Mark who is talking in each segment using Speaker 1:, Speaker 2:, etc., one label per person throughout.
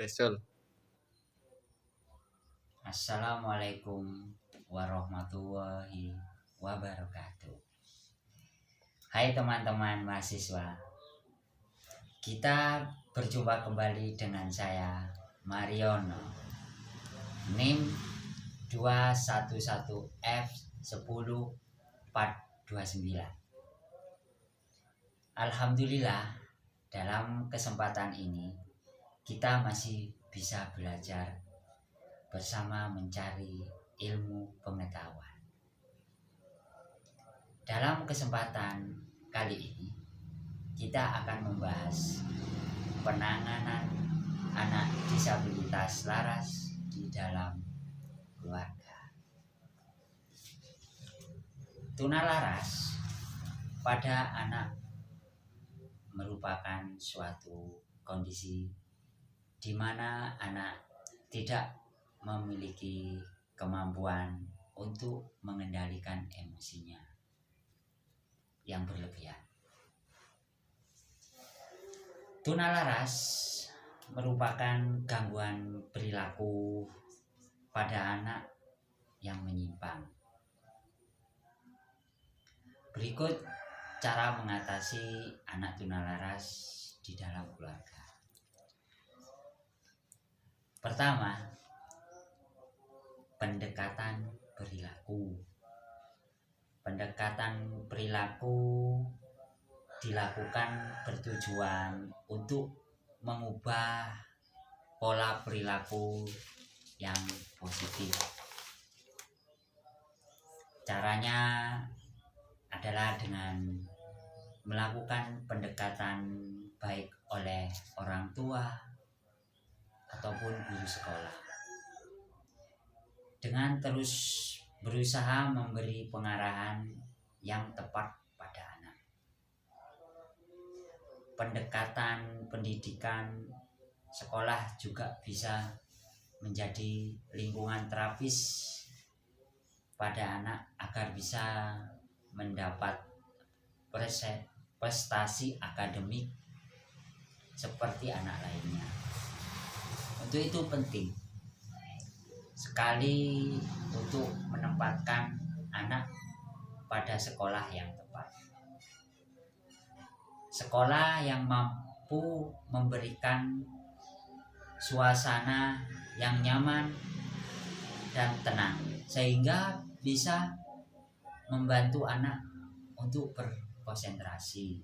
Speaker 1: Betul.
Speaker 2: Assalamualaikum warahmatullahi wabarakatuh. Hai teman-teman mahasiswa, kita berjumpa kembali dengan saya Mariono, NIM 211F10429. Alhamdulillah, dalam kesempatan ini kita masih bisa belajar bersama mencari ilmu pengetahuan. Dalam kesempatan kali ini kita akan membahas penanganan anak disabilitas laras di dalam keluarga. Tunalaras pada anak merupakan suatu kondisi di mana anak tidak memiliki kemampuan untuk mengendalikan emosinya yang berlebihan. Tunalaras merupakan gangguan perilaku pada anak yang menyimpang. Berikut cara mengatasi anak tunalaras di dalam keluarga. Pertama, pendekatan perilaku. Pendekatan perilaku dilakukan bertujuan untuk mengubah pola perilaku yang positif. Caranya adalah dengan melakukan pendekatan baik oleh orang tua ataupun guru sekolah, dengan terus berusaha memberi pengarahan yang tepat pada anak. Pendekatan pendidikan sekolah juga bisa menjadi lingkungan terapis pada anak agar bisa mendapat prestasi akademik seperti anak lainnya. Untuk itu penting sekali untuk menempatkan anak pada sekolah yang tepat. Sekolah yang mampu memberikan suasana yang nyaman dan tenang sehingga bisa membantu anak untuk berkonsentrasi.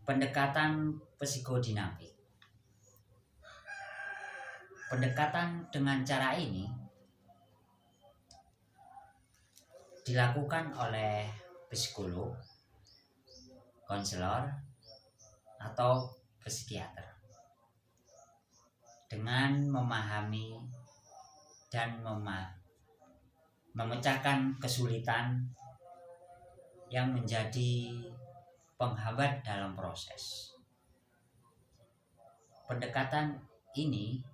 Speaker 2: Pendekatan psikodinamik. Pendekatan dengan cara ini dilakukan oleh psikolog, konselor, atau psikiater dengan memahami dan memecahkan kesulitan yang menjadi penghambat dalam proses. Pendekatan ini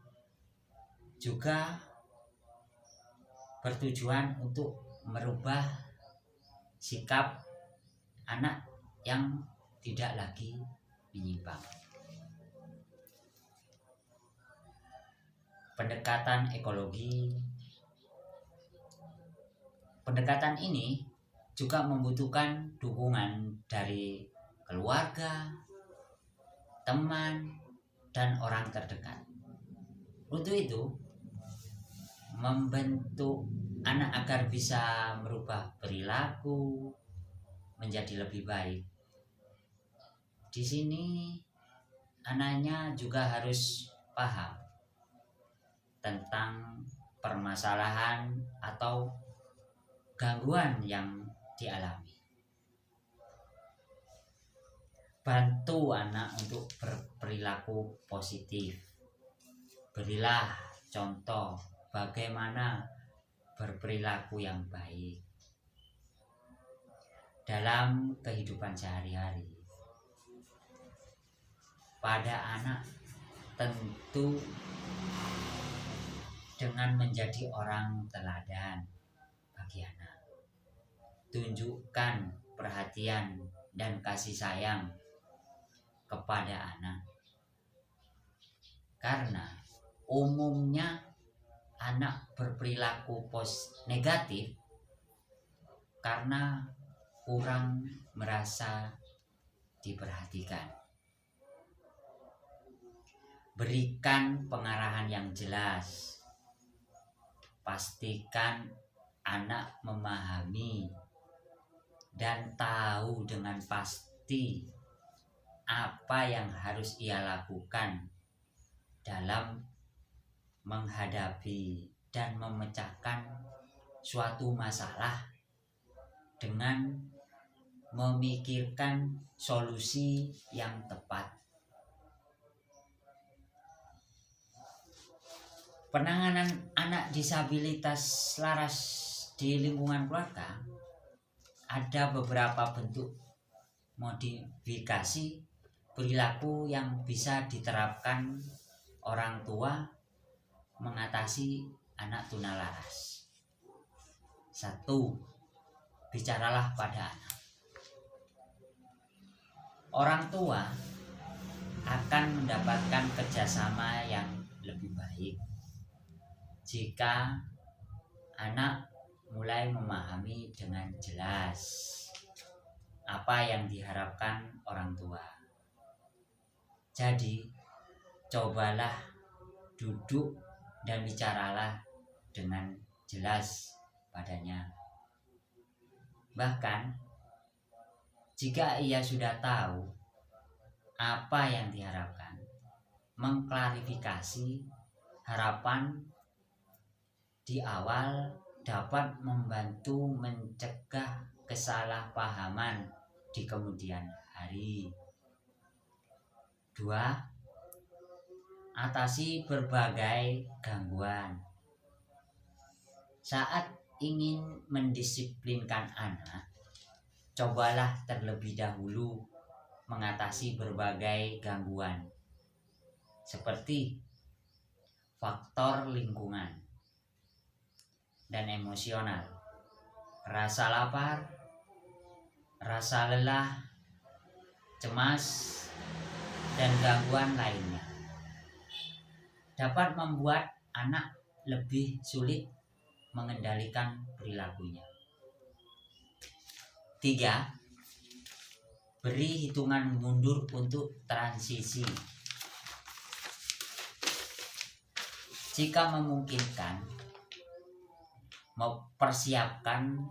Speaker 2: juga bertujuan untuk merubah sikap anak yang tidak lagi menyimpang. Pendekatan ekologi. Pendekatan ini juga membutuhkan dukungan dari keluarga, teman, dan orang terdekat. Untuk itu, membentuk anak agar bisa merubah perilaku menjadi lebih baik. Di sini anaknya juga harus paham tentang permasalahan atau gangguan yang dialami. Bantu anak untuk berperilaku positif. Berilah contoh bagaimana berperilaku yang baik dalam kehidupan sehari-hari. Pada anak tentu dengan menjadi orang teladan bagi anak. Tunjukkan perhatian dan kasih sayang kepada anak. Karena umumnya anak berperilaku negatif karena kurang merasa diperhatikan. Berikan pengarahan yang jelas. Pastikan anak memahami dan tahu dengan pasti apa yang harus ia lakukan dalam menghadapi dan memecahkan suatu masalah dengan memikirkan solusi yang tepat. Penanganan anak disabilitas laras di lingkungan keluarga ada beberapa bentuk modifikasi perilaku yang bisa diterapkan orang tua mengatasi anak tunalaras. 1. Bicaralah pada anak. Orang tua akan mendapatkan kerjasama yang lebih baik jika anak mulai memahami dengan jelas apa yang diharapkan orang tua. Jadi, cobalah duduk dan bicaralah dengan jelas padanya. Bahkan, jika ia sudah tahu apa yang diharapkan, mengklarifikasi harapan di awal dapat membantu mencegah kesalahpahaman di kemudian hari. 2. Atasi berbagai gangguan. Saat ingin mendisiplinkan anak, cobalah terlebih dahulu mengatasi berbagai gangguan seperti faktor lingkungan dan emosional, rasa lapar, rasa lelah, cemas, dan gangguan lainnya dapat membuat anak lebih sulit mengendalikan perilakunya. 3. Beri hitungan mundur untuk transisi. Jika memungkinkan, mempersiapkan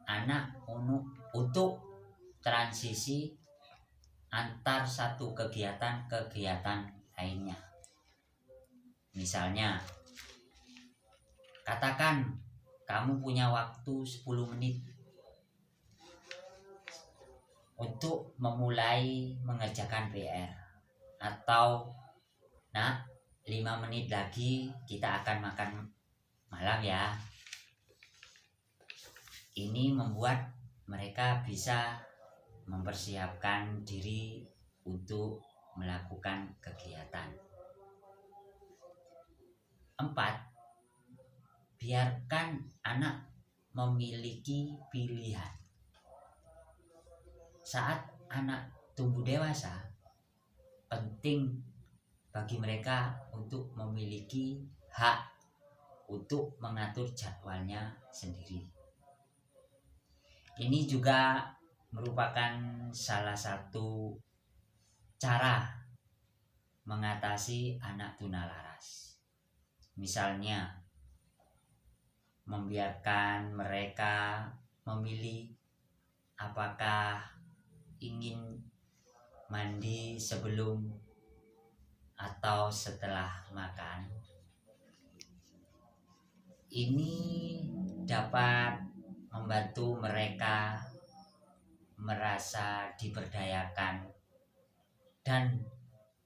Speaker 2: anak untuk transisi antar satu kegiatan ke kegiatan lainnya. Misalnya, katakan kamu punya waktu 10 menit untuk memulai mengerjakan PR, atau 5 menit lagi kita akan makan malam ya. Ini membuat mereka bisa mempersiapkan diri untuk melakukan kegiatan. 4. Biarkan anak memiliki pilihan. Saat anak tumbuh dewasa, penting bagi mereka untuk memiliki hak untuk mengatur jadwalnya sendiri. Ini juga merupakan salah satu cara mengatasi anak tunalaras. Misalnya, membiarkan mereka memilih apakah ingin mandi sebelum atau setelah makan. Ini dapat membantu mereka merasa diberdayakan dan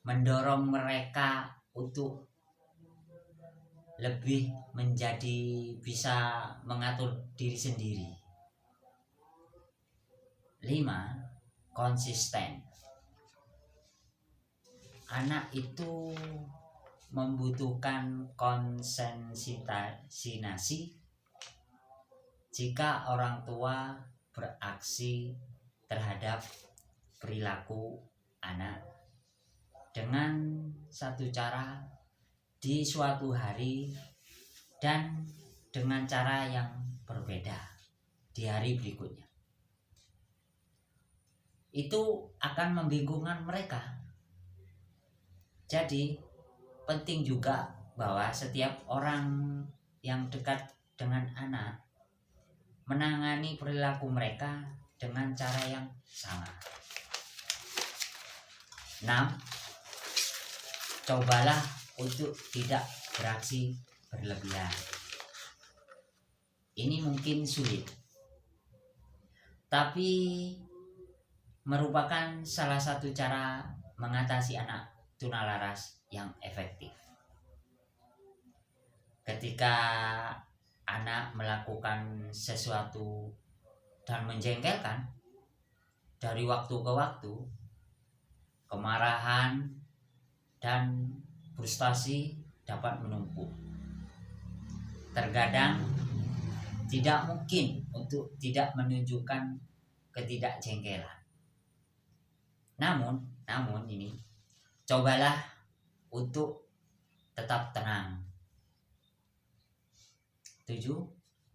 Speaker 2: mendorong mereka untuk lebih menjadi bisa mengatur diri sendiri. 5. Konsisten. Anak itu membutuhkan konsentrasi jika orang tua beraksi terhadap perilaku anak dengan satu cara di suatu hari dan dengan cara yang berbeda di hari berikutnya. Itu akan membingungkan mereka. Jadi penting juga bahwa setiap orang yang dekat dengan anak menangani perilaku mereka dengan cara yang sama. 6. Cobalah untuk tidak beraksi berlebihan. Ini mungkin sulit, tapi merupakan salah satu cara mengatasi anak tunalaras yang efektif. Ketika anak melakukan sesuatu dan menjengkelkan, dari waktu ke waktu, kemarahan dan frustasi dapat menumpuk. Terkadang tidak mungkin untuk tidak menunjukkan ketidakjengkelan. Namun ini cobalah untuk tetap tenang. 7.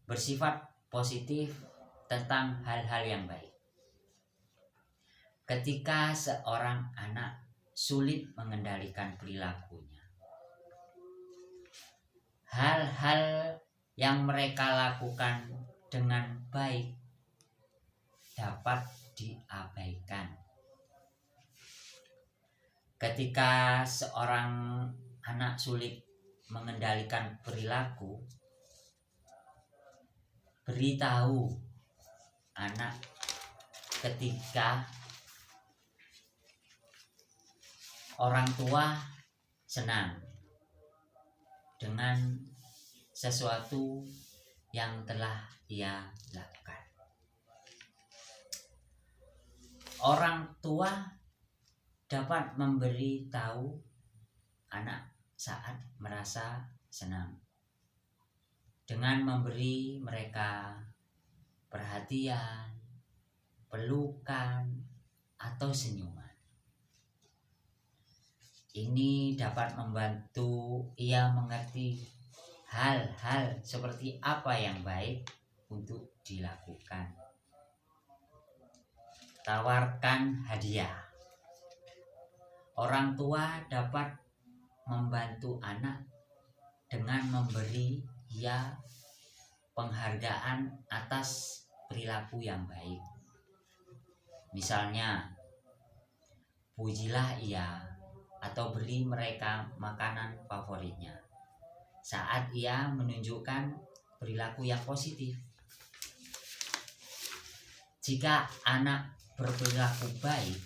Speaker 2: Bersifat positif tentang hal-hal yang baik. Ketika seorang anak sulit mengendalikan perilakunya, hal-hal yang mereka lakukan dengan baik dapat diabaikan. Ketika seorang anak sulit mengendalikan perilaku, beritahu anak ketika orang tua senang dengan sesuatu yang telah ia lakukan. Orang tua dapat memberi tahu anak saat merasa senang dengan memberi mereka perhatian, pelukan, atau senyuman. Ini dapat membantu ia mengerti hal-hal seperti apa yang baik untuk dilakukan. Tawarkan hadiah. Orang tua dapat membantu anak dengan memberi ia penghargaan atas perilaku yang baik. Misalnya, pujilah ia atau beri mereka makanan favoritnya saat ia menunjukkan perilaku yang positif. Jika anak berperilaku baik,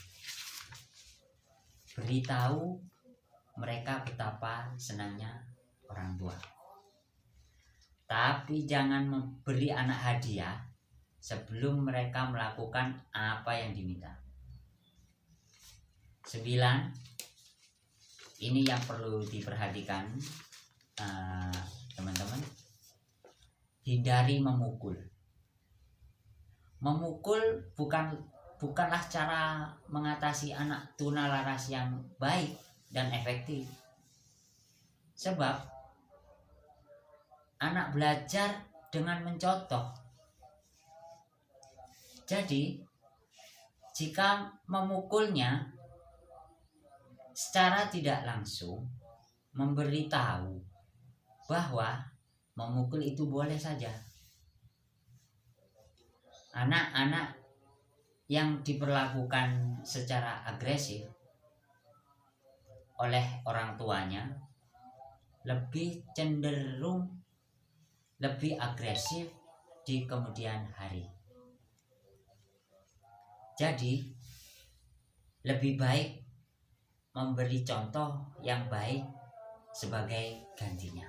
Speaker 2: beritahu mereka betapa senangnya orang tua. Tapi jangan memberi anak hadiah sebelum mereka melakukan apa yang diminta. 9. Ini yang perlu diperhatikan, teman-teman. Hindari memukul. Memukul bukanlah cara mengatasi anak tunalaras yang baik dan efektif. Sebab anak belajar dengan mencontoh. Jadi, jika memukulnya secara tidak langsung memberitahu bahwa memukul itu boleh saja. Anak-anak yang diperlakukan secara agresif oleh orang tuanya lebih cenderung lebih agresif di kemudian hari. Jadi, lebih baik memberi contoh yang baik sebagai gantinya.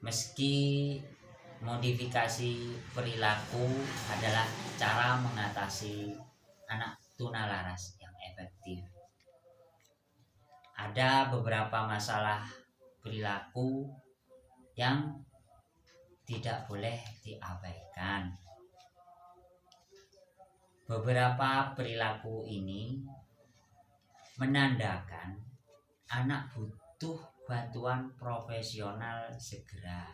Speaker 2: Meski modifikasi perilaku adalah cara mengatasi anak tunalaras yang efektif, ada beberapa masalah perilaku yang tidak boleh diabaikan. Beberapa perilaku ini menandakan anak butuh bantuan profesional segera.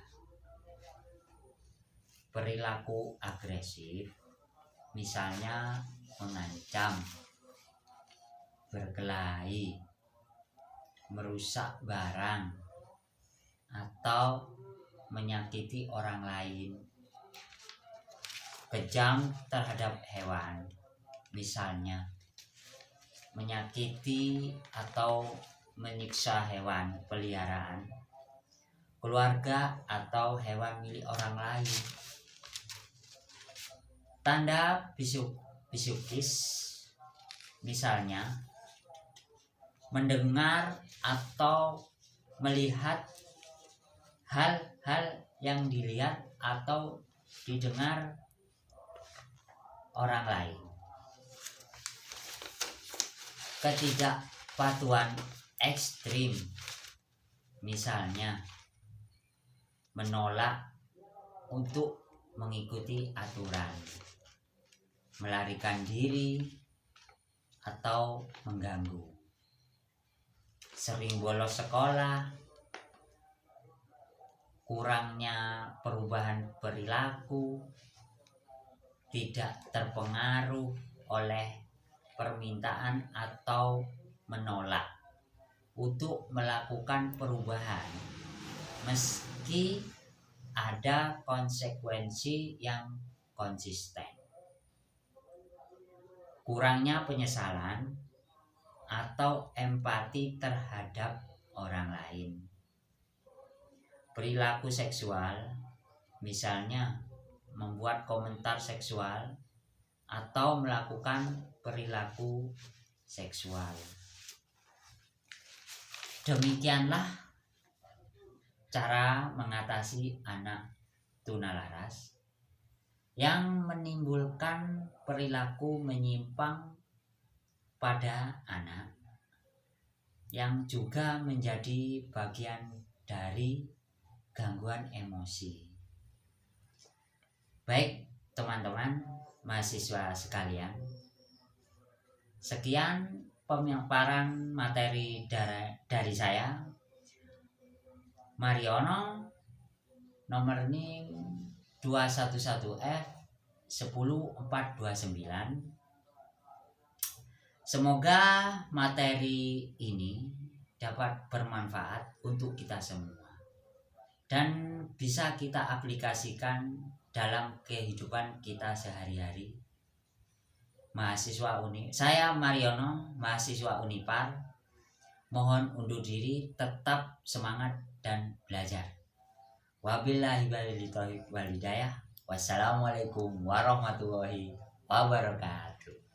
Speaker 2: Perilaku agresif, misalnya mengancam, berkelahi, merusak barang, atau menyakiti orang lain. Kejam terhadap hewan, misalnya menyakiti atau menyiksa hewan peliharaan, keluarga, atau hewan milik orang lain. Tanda psikis, misalnya mendengar atau melihat hal-hal yang dilihat atau didengar orang lain. Ketidakpatuhan ekstrim, misalnya menolak untuk mengikuti aturan, melarikan diri, atau mengganggu. Sering bolos sekolah, kurangnya perubahan perilaku, tidak terpengaruh oleh permintaan atau menolak untuk melakukan perubahan meski ada konsekuensi yang konsisten. Kurangnya penyesalan atau empati terhadap orang lain. Perilaku seksual, misalnya membuat komentar seksual atau melakukan perilaku seksual. Demikianlah cara mengatasi anak tunalaras yang menimbulkan perilaku menyimpang pada anak, yang juga menjadi bagian dari gangguan emosi. Baik teman-teman mahasiswa sekalian, sekian pemaparan materi dari saya, Mariono, nomor ini 211F 10429. Semoga materi ini dapat bermanfaat untuk kita semua dan bisa kita aplikasikan dalam kehidupan kita sehari-hari. Saya Mariono, mahasiswa Unipar, mohon undur diri, tetap semangat dan belajar. Wabillahi wal hidayah. Wassalamualaikum warahmatullahi wabarakatuh.